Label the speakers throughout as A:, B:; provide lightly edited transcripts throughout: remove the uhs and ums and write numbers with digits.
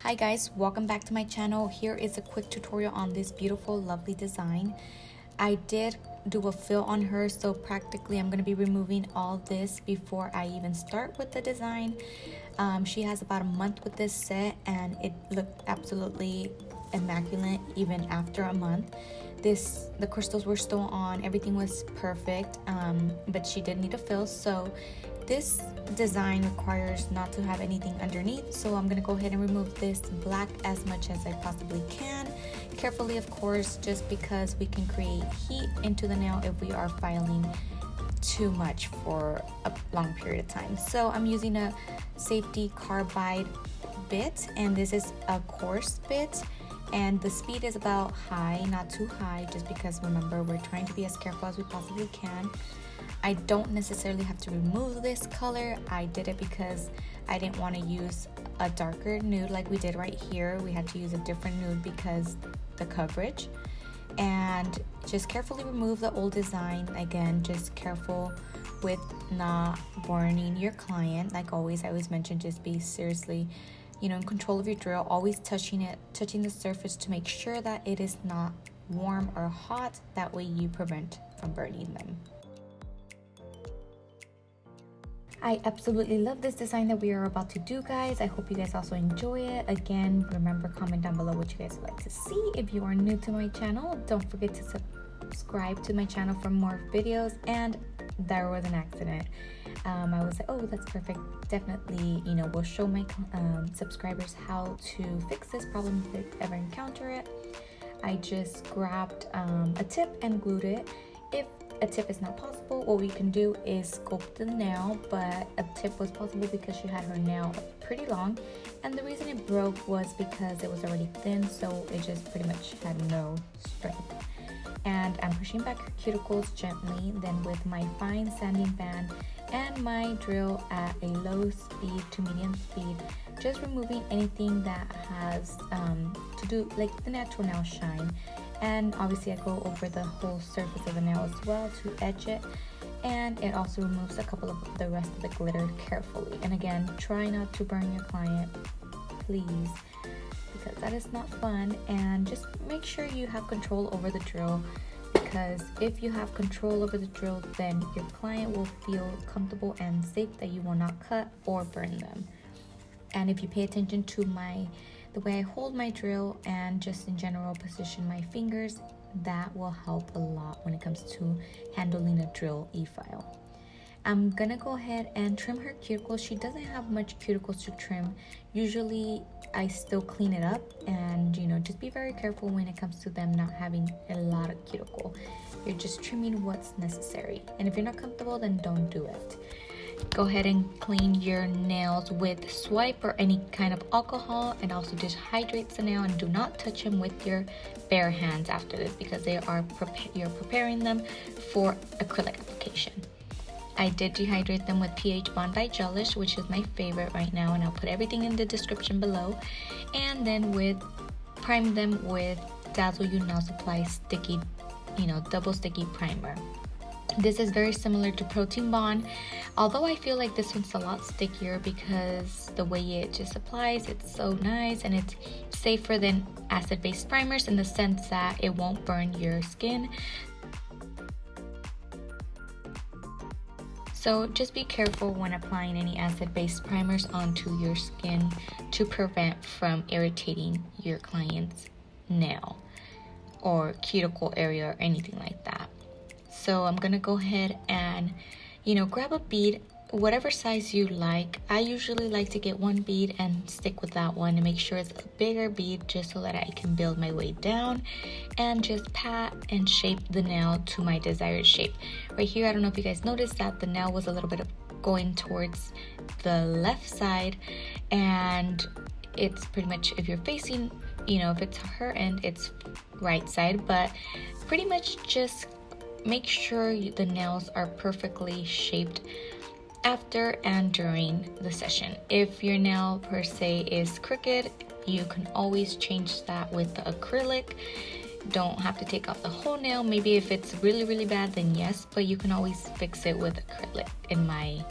A: Hi guys, welcome back to my channel. Here is a quick tutorial on this beautiful lovely design. I did do a fill on her, so practically I'm going to be removing all this before I even start with the design. She has about a month with this set and it looked absolutely immaculate even after a month. The crystals were still on, everything was perfect, but she did need a fill. So this design requires not to have anything underneath, so I'm gonna go ahead and remove this black as much as I possibly can. Carefully, of course, just because we can create heat into the nail if we are filing too much for a long period of time. So I'm using a safety carbide bit, and this is a coarse bit, and the speed is about high, not too high, just because remember we're trying to be as careful as we possibly can. I don't necessarily have to remove this color. I did it because I didn't want to use a darker nude like we did right here. We had to use a different nude because the coverage. And just carefully remove the old design. Again, just careful with not burning your client. Like always, I always mention, just be seriously, in control of your drill. Always touching the surface to make sure that it is not warm or hot. That way you prevent from burning them. I absolutely love this design that we are about to do, guys. I hope you guys also enjoy it. Again, remember, comment down below what you guys would like to see. If you are new to my channel, don't forget to subscribe to my channel for more videos. And there was an accident. I was like, oh, that's perfect. Definitely, we'll show my subscribers how to fix this problem if they ever encounter it. I just grabbed a tip and glued it. If a tip is not possible, what we can do is sculpt the nail, but a tip was possible because she had her nail pretty long, and the reason it broke was because it was already thin, so it just pretty much had no strength. And I'm pushing back her cuticles gently, then with my fine sanding band and my drill at a low speed to medium speed, just removing anything that has to do like the natural nail shine. And obviously I go over the whole surface of the nail as well to edge it, and it also removes a couple of the rest of the glitter carefully. And again, try not to burn your client, please, because that is not fun. And just make sure you have control over the drill, because if you have control over the drill, then your client will feel comfortable and safe that you will not cut or burn them. And if you pay attention to the way I hold my drill and just in general position my fingers, that will help a lot when it comes to handling a drill e-file. I'm gonna go ahead and trim her cuticles. She doesn't have much cuticles to trim. Usually I still clean it up, and just be very careful when it comes to them not having a lot of cuticle. You're just trimming what's necessary, and if you're not comfortable, then don't do it. Go ahead and clean your nails with swipe or any kind of alcohol, and also just hydrate the nail, and do not touch them with your bare hands after this, because you're preparing them for acrylic application. I did dehydrate them with pH Bondi Gelish, which is my favorite right now, and I'll put everything in the description below. And then prime them with Dazzle You Nail Supply sticky, double sticky primer. This is very similar to Protein Bond, although I feel like this one's a lot stickier because the way it just applies, it's so nice, and it's safer than acid-based primers in the sense that it won't burn your skin. So just be careful when applying any acid-based primers onto your skin to prevent from irritating your client's nail or cuticle area or anything like that. So I'm gonna go ahead and grab a bead, whatever size you like. I usually like to get one bead and stick with that one and make sure it's a bigger bead, just so that I can build my way down and just pat and shape the nail to my desired shape. Right here, I don't know if you guys noticed that the nail was a little bit going towards the left side, and it's pretty much, if you're facing, if it's her end, it's right side, but pretty much just make sure the nails are perfectly shaped after and during the session. If your nail per se is crooked, you can always change that with the acrylic. Don't have to take off the whole nail. Maybe if it's really, really bad, then yes, but you can always fix it with acrylic. In my,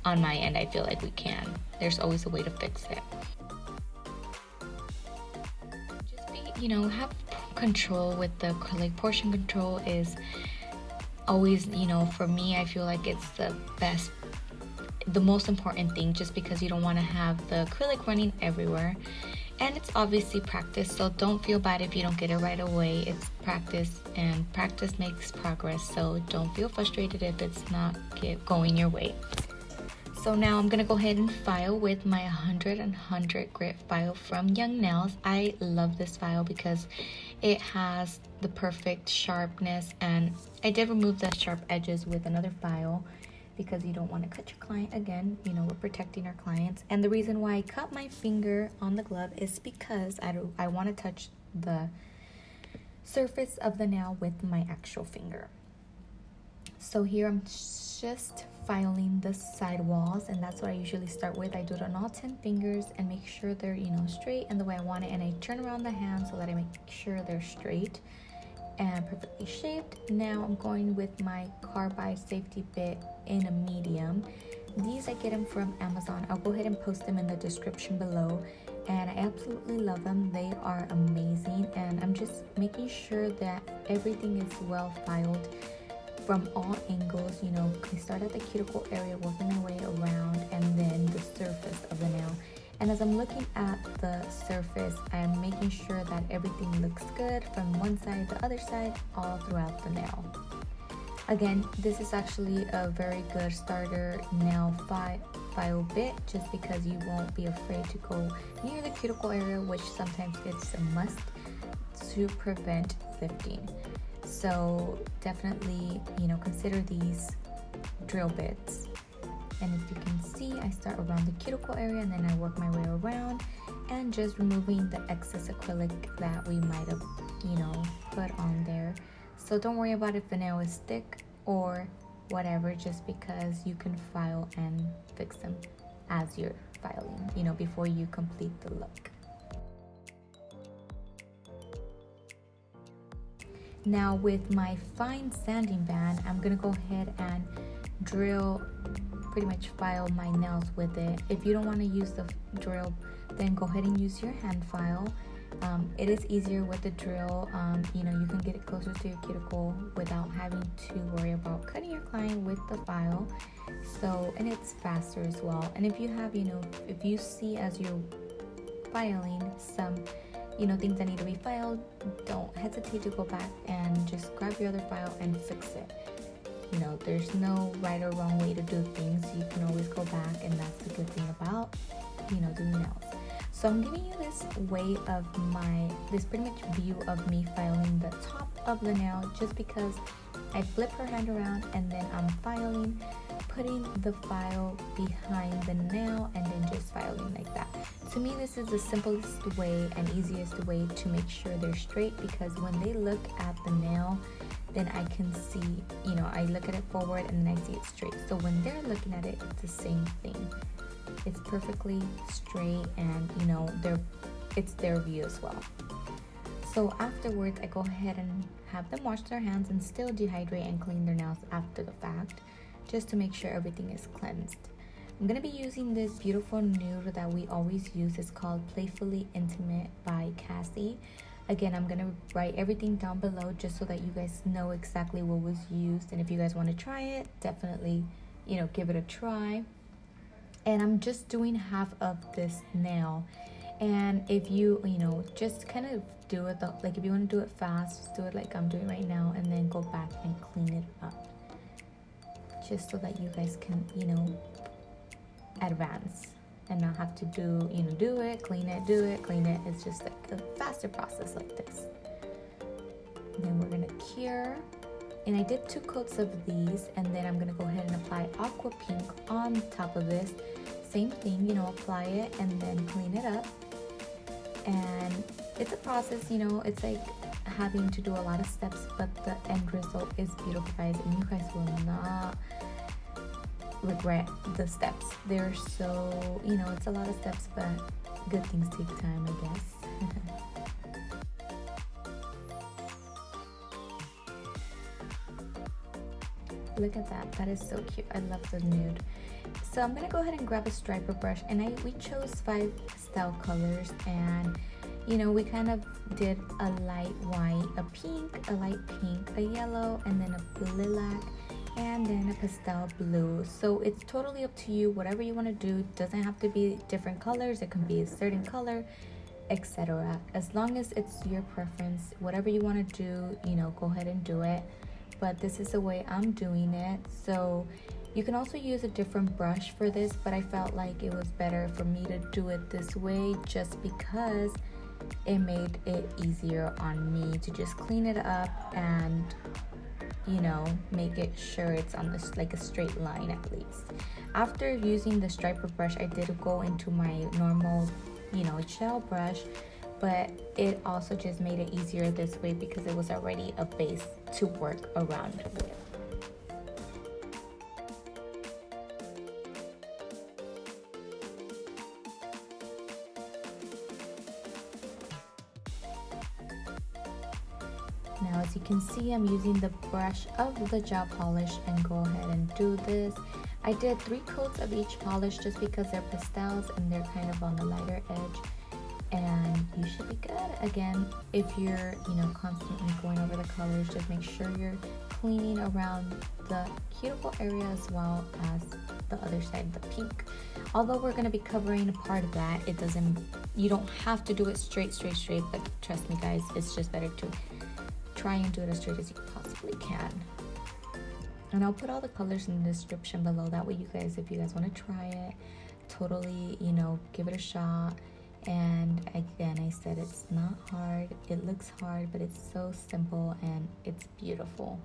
A: on my end, I feel like we can. There's always a way to fix it. you know, have control with the acrylic. Portion control is always, you know, for me, I feel like it's the most important thing, just because you don't want to have the acrylic running everywhere. And it's obviously practice, so don't feel bad if you don't get it right away. It's practice, and practice makes progress, so don't feel frustrated if it's not going your way. So now I'm gonna go ahead and file with my 100 grit file from Young Nails. I love this file because it has the perfect sharpness, and I did remove the sharp edges with another file because you don't want to cut your client again. You know, we're protecting our clients. And the reason why I cut my finger on the glove is because I want to touch the surface of the nail with my actual finger. So here I'm just filing the side walls, and that's what I usually start with. I do it on all 10 fingers and make sure they're, you know, straight and the way I want it, and I turn around the hand so that I make sure they're straight and perfectly shaped. Now I'm going with my carbide safety bit in a medium. These I get them from Amazon. I'll go ahead and post them in the description below, and I absolutely love them. They are amazing, and I'm just making sure that everything is well filed from all angles. You know, I start at the cuticle area, working my way around, and then the surface of the nail. And as I'm looking at the surface, I'm making sure that everything looks good from one side, the other side, all throughout the nail. Again, this is actually a very good starter nail file bit, just because you won't be afraid to go near the cuticle area, which sometimes it's a must to prevent lifting. So definitely, you know, consider these drill bits. And if you can see, I start around the cuticle area, and then I work my way around and just removing the excess acrylic that we might have, you know, put on there. So don't worry about if the nail is thick or whatever, just because you can file and fix them as you're filing, you know, before you complete the look. Now with my fine sanding band, I'm gonna go ahead and drill, pretty much file my nails with it. If you don't want to use the drill, then go ahead and use your hand file. It is easier with the drill. You know, you can get it closer to your cuticle without having to worry about cutting your client with the file. So, and it's faster as well. And if you have, you know, if you see as you're filing some, you know, things that need to be filed, don't hesitate to go back and just grab your other file and fix it. You know, there's no right or wrong way to do things. You can always go back, and that's the good thing about, you know, doing nails. So I'm giving you this way of this pretty much view of me filing the top of the nail, just because I flip her hand around and then I'm filing, putting the file behind the nail, and then just filing like that. To me, this is the simplest way and easiest way to make sure they're straight, because when they look at the nail, then I can see, you know, I look at it forward and then I see it straight. So when they're looking at it, it's the same thing. It's perfectly straight, and you know, it's their view as well. So afterwards, I go ahead and have them wash their hands and still dehydrate and clean their nails after the fact, just to make sure everything is cleansed. I'm gonna be using this beautiful nude that we always use. It's called Playfully Intimate by Cacee. Again, I'm gonna write everything down below just so that you guys know exactly what was used, and if you guys want to try it, definitely, you know, give it a try. And I'm just doing half of this nail, and if you know, just kind of do it like if you want to do it fast, just do it like I'm doing right now, and then go back and clean it up, just so that you guys can, you know, advance and not have to do it, clean it, do it, clean it. It's just like a faster process like this. Then we're gonna cure, and I did 2 coats of these, and then I'm gonna go ahead and apply Aqua Pink on top of this. Same thing, you know, apply it and then clean it up. And it's a process, you know, it's like having to do a lot of steps, but the end result is beautiful, guys, and you guys will not regret the steps. They're so, you know, it's a lot of steps, but good things take time, I guess. Look at that. That is so cute. I love the nude. So I'm gonna go ahead and grab a striper brush, and we chose 5 pastel colors, and you know, we kind of did a light white, a pink, a light pink, a yellow, and then a lilac, and then a pastel blue. So it's totally up to you, whatever you want to do. It doesn't have to be different colors, it can be a certain color, etc. As long as it's your preference, whatever you want to do, you know, go ahead and do it. But this is the way I'm doing it. So you can also use a different brush for this, but I felt like it was better for me to do it this way just because it made it easier on me to just clean it up and, you know, make it sure it's on this like a straight line at least. After using the striper brush, I did go into my normal, you know, gel brush, but it also just made it easier this way because it was already a base to work around with. Now, as you can see, I'm using the brush of the gel polish and go ahead and do this. I did 3 coats of each polish just because they're pastels and they're kind of on the lighter edge, and you should be good. Again, if you're, you know, constantly going over the colors, just make sure you're cleaning around the cuticle area as well as the other side, the pink. Although we're going to be covering a part of that, you don't have to do it straight, but trust me guys, it's just better to try and do it as straight as you possibly can. And I'll put all the colors in the description below, that way you guys, if you guys want to try it, totally, you know, give it a shot. And again, I said it's not hard, it looks hard, but it's so simple and it's beautiful.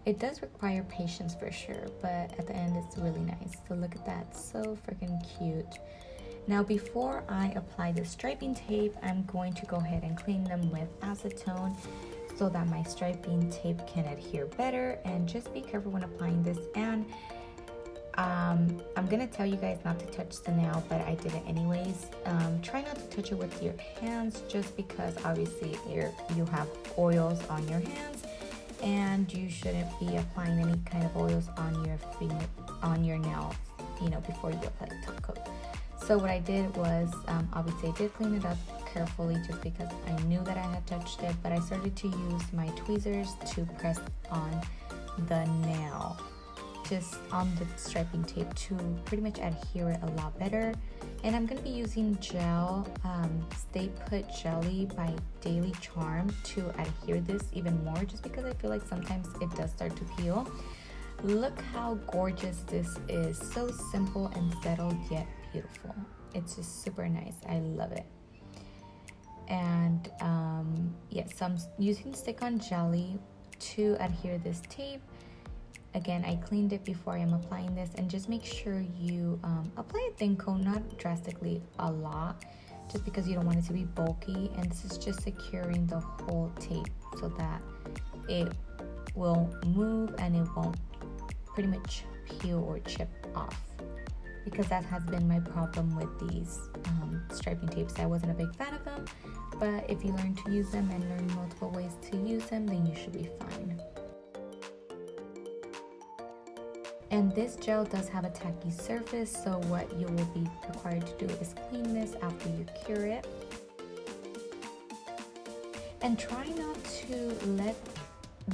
A: It does require patience for sure, but at the end it's really nice. So look at that, so freaking cute. Now before I apply the striping tape, I'm going to go ahead and clean them with acetone so that my striping tape can adhere better. And just be careful when applying this. And I'm gonna tell you guys not to touch the nail, but I did it anyways. Try not to touch it with your hands, just because obviously you have oils on your hands, and you shouldn't be applying any kind of oils on your nails, you know, before you apply the top coat. So what I did was, obviously I did clean it up carefully just because I knew that I had touched it, but I started to use my tweezers to press on the nail, just on the striping tape, to pretty much adhere it a lot better. And I'm going to be using gel, Stay Put Jelly by Daily Charm to adhere this even more, just because I feel like sometimes it does start to peel. Look how gorgeous this is. So simple and settled, yet beautiful. It's just super nice. I love it. And yes, so I'm using stick-on jelly to adhere this tape. Again, I cleaned it before I am applying this, and just make sure you apply a thin coat, not drastically a lot, just because you don't want it to be bulky. And this is just securing the whole tape so that it will move and it won't pretty much peel or chip off, because that has been my problem with these striping tapes. I wasn't a big fan of them, but if you learn to use them and learn multiple ways to use them, then you should be fine. And this gel does have a tacky surface, so what you will be required to do is clean this after you cure it. And try not to let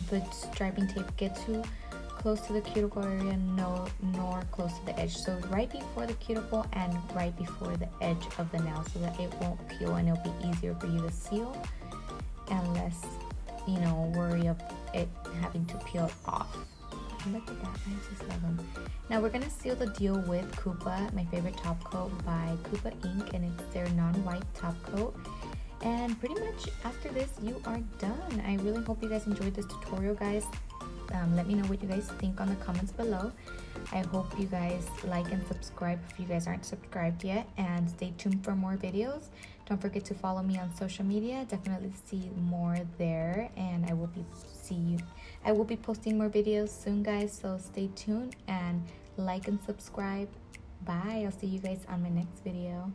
A: the striping tape get too close to the cuticle area, nor close to the edge. So right before the cuticle and right before the edge of the nail, so that it won't peel and it'll be easier for you to seal and less, you know, worry of it having to peel off. Look at that, I just love them. Now we're gonna seal the deal with Coupa, my favorite top coat by Coupa Ink, and it's their non-white top coat. And pretty much after this, you are done. I really hope you guys enjoyed this tutorial, guys. Let me know what you guys think on the comments below. I hope you guys like and subscribe if you guys aren't subscribed yet, and stay tuned for more videos. Don't forget to follow me on social media. Definitely see more there, and I will be posting more videos soon, guys, so stay tuned and like and subscribe. Bye. I'll see you guys on my next video.